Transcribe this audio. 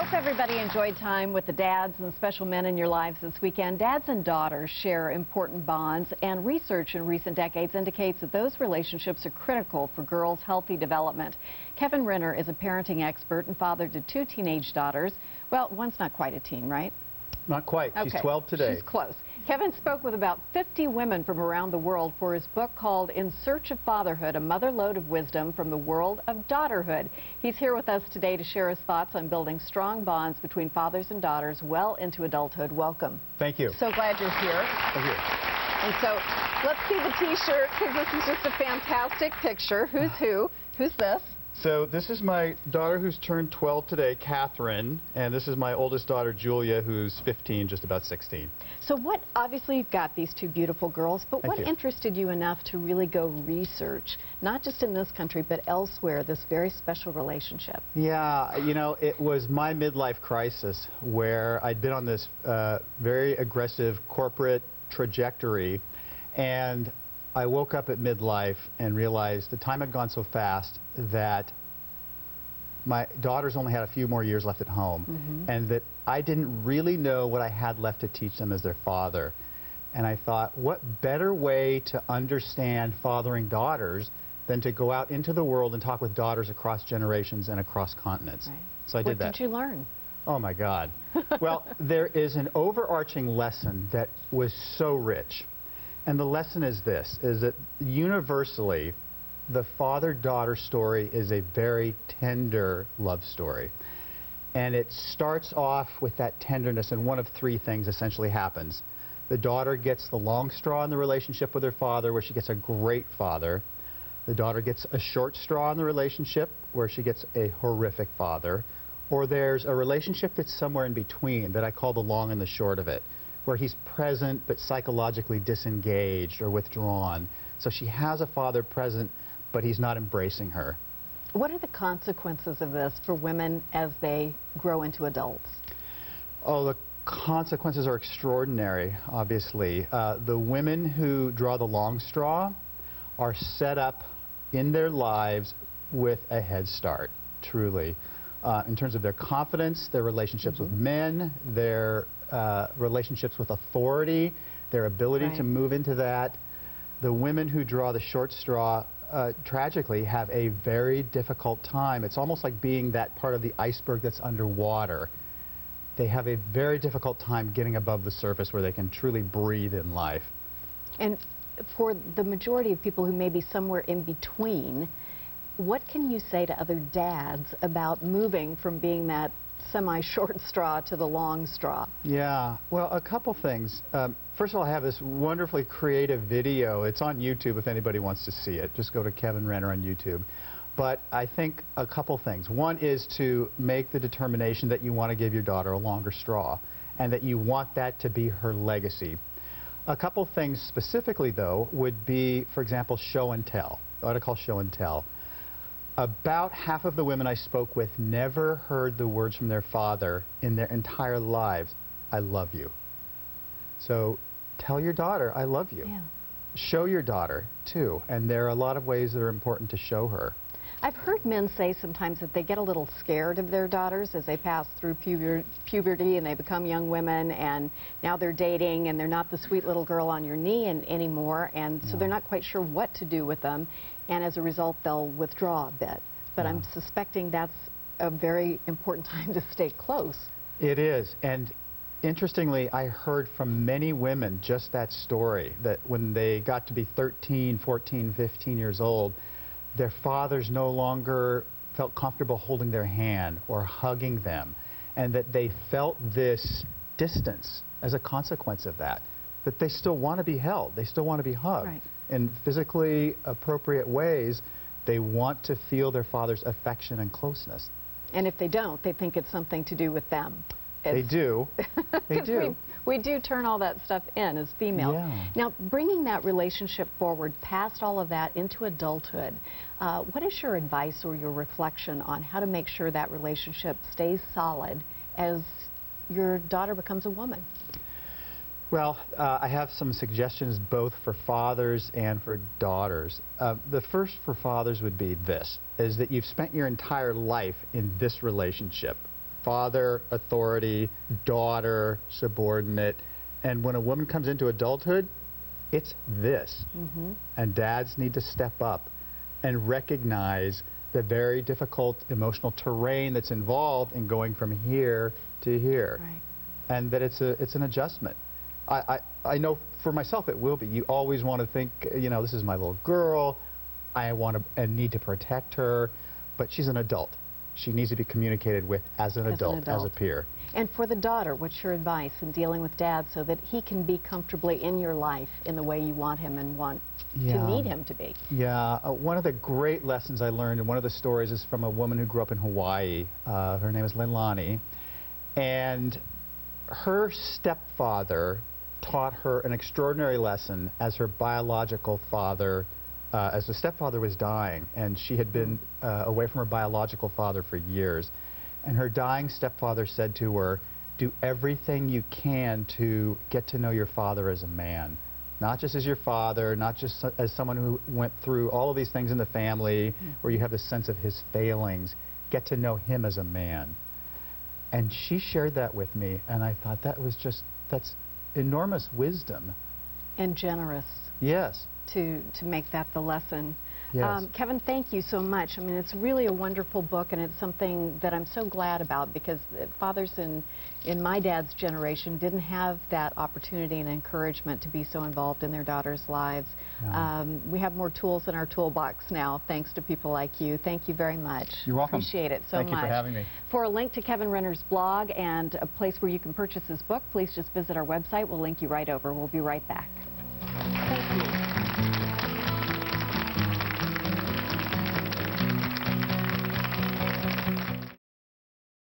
Hope everybody enjoyed time with the dads and special men in your lives this weekend. Dads and daughters share important bonds, and research in recent decades indicates that those relationships are critical for girls' healthy development. Kevin Renner is a parenting expert and father to 2 teenage daughters. Well, one's not quite a teen, right? Not quite. Okay. She's 12 today. She's close. Kevin spoke with about 50 women from around the world for his book called In Search of Fatherhood, a motherlode of wisdom from the world of daughterhood. He's here with us today to share his thoughts on building strong bonds between fathers and daughters well into adulthood. Welcome. Thank you. So glad you're here. Thank you. And so let's see the T-shirt, because this is just a fantastic picture. Who's who? Who's this? So this is my daughter who's turned 12 today, Catherine, and this is my oldest daughter, Julia, who's 15, just about 16. So obviously you've got these 2 beautiful girls, but what Thank you. interested you enough to really go research, not just in this country, but elsewhere, this very special relationship? Yeah, you know, it was my midlife crisis where I'd been on this very aggressive corporate trajectory, and I woke up at midlife and realized the time had gone so fast that my daughters only had a few more years left at home, and that I didn't really know what I had left to teach them as their father. And I thought, what better way to understand fathering daughters than to go out into the world and talk with daughters across generations and across continents. Right. So I did that. What did you learn? Oh my God. Well, there is an overarching lesson that was so rich. And the lesson is this, is that universally, the father-daughter story is a very tender love story. And it starts off with that tenderness, and one of 3 things essentially happens. The daughter gets the long straw in the relationship with her father, where she gets a great father. The daughter gets a short straw in the relationship, where she gets a horrific father. Or there's a relationship that's somewhere in between, that I call the long and the short of it, where he's present but psychologically disengaged or withdrawn. So she has a father present, but he's not embracing her. What are the consequences of this for women as they grow into adults? Oh, the consequences are extraordinary, obviously. The women who draw the long straw are set up in their lives with a head start, truly. In terms of their confidence, their relationships with men, their relationships with authority, their ability to move into that. The women who draw the short straw, tragically, have a very difficult time. It's almost like being that part of the iceberg that's underwater. They have a very difficult time getting above the surface where they can truly breathe in life. And for the majority of people who may be somewhere in between, what can you say to other dads about moving from being that semi-short straw to the long straw? Yeah, well, a couple things. First of all, I have this wonderfully creative video. It's on YouTube if anybody wants to see it. Just go to Kevin Renner on YouTube. But I think a couple things. One is to make the determination that you want to give your daughter a longer straw, and that you want that to be her legacy. A couple things specifically, though, would be, for example, show and tell. What I call show and tell. About half of the women I spoke with never heard the words from their father in their entire lives, "I love you." So tell your daughter, "I love you." Yeah. Show your daughter, too. And there are a lot of ways that are important to show her. I've heard men say sometimes that they get a little scared of their daughters as they pass through puberty and they become young women, and now they're dating and they're not the sweet little girl on your knee anymore, and so they're not quite sure what to do with them, and as a result they'll withdraw a bit. But I'm suspecting that's a very important time to stay close. It is, and interestingly, I heard from many women just that story, that when they got to be 13, 14, 15 years old, their fathers no longer felt comfortable holding their hand or hugging them, and that they felt this distance as a consequence of that, that they still want to be held, they still want to be hugged. In physically appropriate ways. They want to feel their father's affection and closeness. And if they don't, they think it's something to do with them. They do. They do. We do turn all that stuff in as females. Yeah. Now, bringing that relationship forward past all of that into adulthood, what is your advice or your reflection on how to make sure that relationship stays solid as your daughter becomes a woman? Well, I have some suggestions both for fathers and for daughters. The first for fathers would be this, is that you've spent your entire life in this relationship father, authority, daughter, subordinate. And when a woman comes into adulthood, it's this. And dads need to step up and recognize the very difficult emotional terrain that's involved in going from here to here. Right. And that it's an adjustment. I know for myself it will be. You always want to think, you know, this is my little girl. I want to and need to protect her. But she's an adult. She needs to be communicated with as an adult, as a peer. And for the daughter, what's your advice in dealing with dad so that he can be comfortably in your life in the way you want him and want to need him to be? Yeah, one of the great lessons I learned, and one of the stories is from a woman who grew up in Hawaii. Her name is Linlani. And her stepfather taught her an extraordinary lesson as her biological father, as the stepfather was dying, and she had been away from her biological father for years. And her dying stepfather said to her, do everything you can to get to know your father as a man. Not just as your father, not just as someone who went through all of these things in the family where you have this sense of his failings. Get to know him as a man. And she shared that with me, and I thought that was just, that's enormous wisdom. And generous. Yes. To make that the lesson. Yes. Kevin, thank you so much. I mean, it's really a wonderful book, and it's something that I'm so glad about, because fathers in my dad's generation didn't have that opportunity and encouragement to be so involved in their daughters' lives. Yeah. We have more tools in our toolbox now, thanks to people like you. Thank you very much. You're welcome. Appreciate it so much. Thank you for having me. For a link to Kevin Renner's blog and a place where you can purchase his book, please just visit our website. We'll link you right over. We'll be right back.